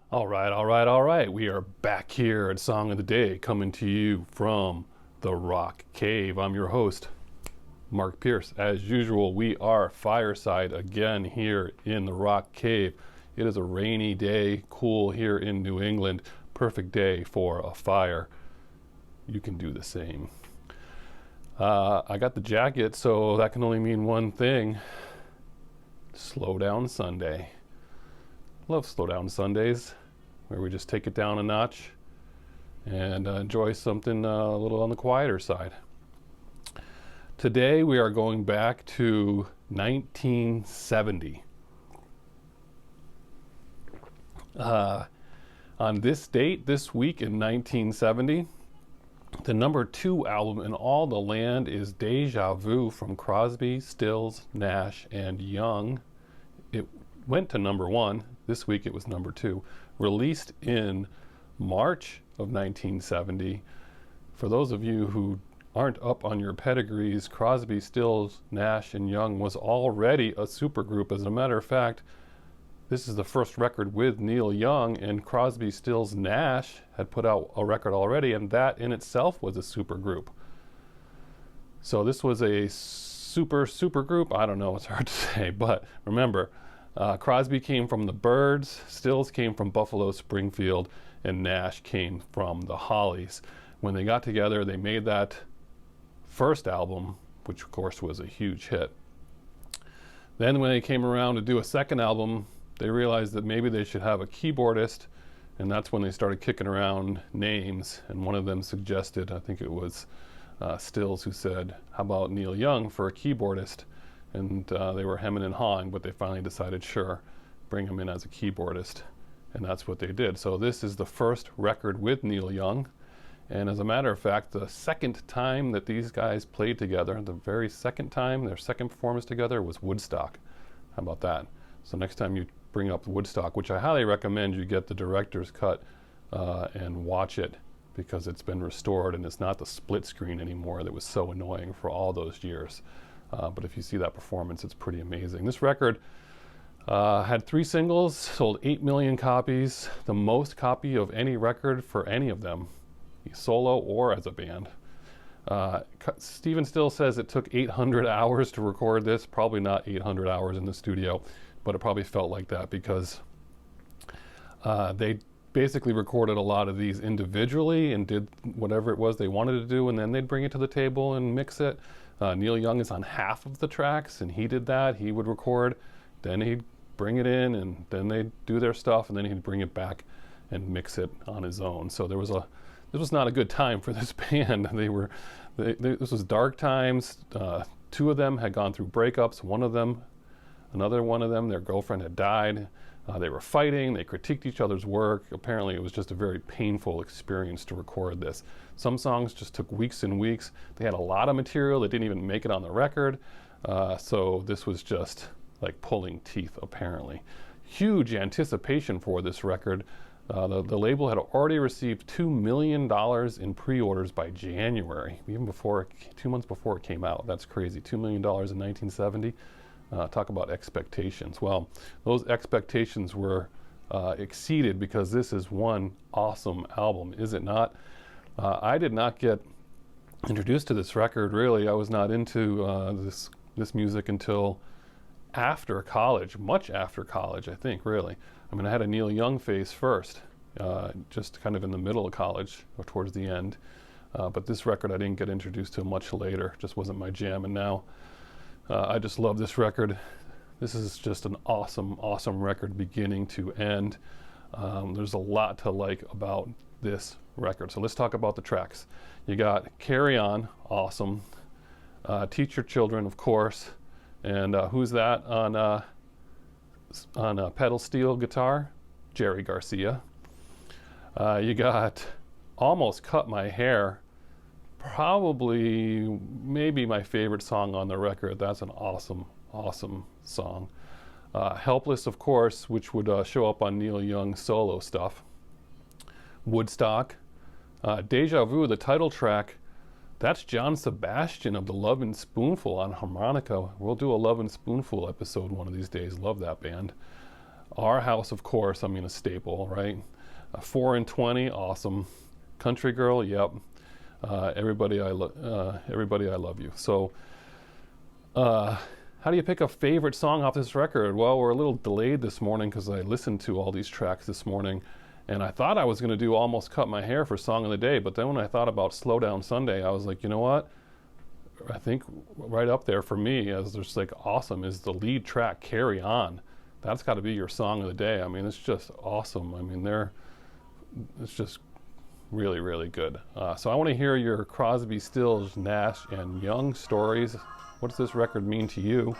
All right. We are back here at Song of the Day, coming to you from the Rock Cave. I'm your host, Mark Pierce. As usual, we are fireside again here in the Rock Cave. It is a rainy day, cool here in New England. Perfect day for a fire. You can do the same. I got the jacket, so that can only mean one thing. Slowdown Sunday. Love Slowdown Sundays, where we just take it down a notch and enjoy something a little on the quieter side. Today we are going back to 1970. On this date, this week in 1970, the number 2 album in all the land is Deja Vu from Crosby, Stills, Nash, and Young. It went to number 1. This week it was number 2. Released in March of 1970. For those of you who aren't up on your pedigrees, Crosby, Stills, Nash, and Young was already a supergroup. As a matter of fact, this is the first record with Neil Young, and Crosby, Stills, Nash had put out a record already, and that in itself was a supergroup. So this was a super group. I don't know, it's hard to say, but remember, Crosby came from the Byrds, Stills came from Buffalo Springfield, and Nash came from the Hollies. When they got together, they made that first album, which of course was a huge hit. Then when they came around to do a second album, they realized that maybe they should have a keyboardist, and that's when they started kicking around names, and one of them suggested, I think it was Stills, who said, how about Neil Young for a keyboardist? And they were hemming and hawing, but they finally decided, sure, bring him in as a keyboardist. And that's what they did. So this is the first record with Neil Young. And as a matter of fact, the second time that these guys played together, the very second time, their second performance together, was Woodstock. How about that? So next time you bring up Woodstock, which I highly recommend you get the director's cut and watch it, because it's been restored and it's not the split screen anymore that was so annoying for all those years. But if you see that performance, it's pretty amazing. This record had 3 singles, sold 8 million copies, the most copy of any record for any of them, solo or as a band. Stephen Still says it took 800 hours to record this. Probably not 800 hours in the studio, but it probably felt like that because they basically recorded a lot of these individually and did whatever it was they wanted to do, and then they'd bring it to the table and mix it. Neil Young is on half of the tracks, and he did that. He would record, then he'd bring it in, and then they'd do their stuff, and then he'd bring it back and mix it on his own. So this was not a good time for this band. This was dark times. 2 of them had gone through breakups. Another one of them, their girlfriend had died. They were fighting, they critiqued each other's work. Apparently it was just a very painful experience to record this. Some songs just took weeks and weeks. They had a lot of material that didn't even make it on the record. So this was just like pulling teeth, apparently. Huge anticipation for this record. The label had already received $2 million in pre-orders by January, even before, 2 months before it came out. That's crazy, $2 million in 1970. Talk about expectations. Well, those expectations were exceeded because this is one awesome album, is it not? I did not get introduced to this record, really. I was not into this music until after college, much after college, I think, really. I mean, I had a Neil Young phase first, just kind of in the middle of college or towards the end. But this record I didn't get introduced to much later, just wasn't my jam. And now I just love this record. This is just an awesome record beginning to end. There's a lot to like about this record. So let's talk about the tracks. You got Carry On, awesome. Teach Your Children, of course. And who's that on pedal steel guitar? Jerry Garcia. You got Almost Cut My Hair. Probably, maybe my favorite song on the record. That's an awesome song. Helpless, of course, which would show up on Neil Young's solo stuff. Woodstock. Deja Vu, the title track, that's John Sebastian of the Love and Spoonful on harmonica. We'll do a Love and Spoonful episode one of these days. Love that band. Our House, of course, I mean, a staple, right? 4 and 20, awesome. Country Girl, yep. Everybody I Love You. So, how do you pick a favorite song off this record? Well, we're a little delayed this morning because I listened to all these tracks this morning, and I thought I was going to do Almost Cut My Hair for Song of the Day, but then when I thought about Slowdown Sunday, I was like, you know what? I think right up there for me as just like awesome is the lead track, Carry On. That's got to be your Song of the Day. I mean, it's just awesome. I mean, it's just really, really good. So I want to hear your Crosby, Stills, Nash, and Young stories. What does this record mean to you?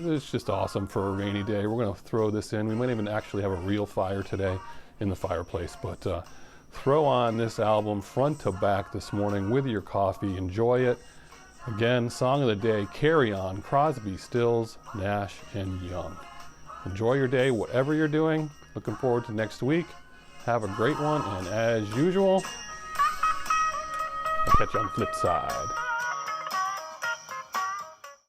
It's just awesome for a rainy day. We're going to throw this in. We might even actually have a real fire today in the fireplace, but throw on this album front to back this morning with your coffee. Enjoy it. Again, Song of the Day, Carry On, Crosby, Stills, Nash, and Young. Enjoy your day, whatever you're doing. Looking forward to next week. Have a great one, and as usual, I'll catch you on the flip side.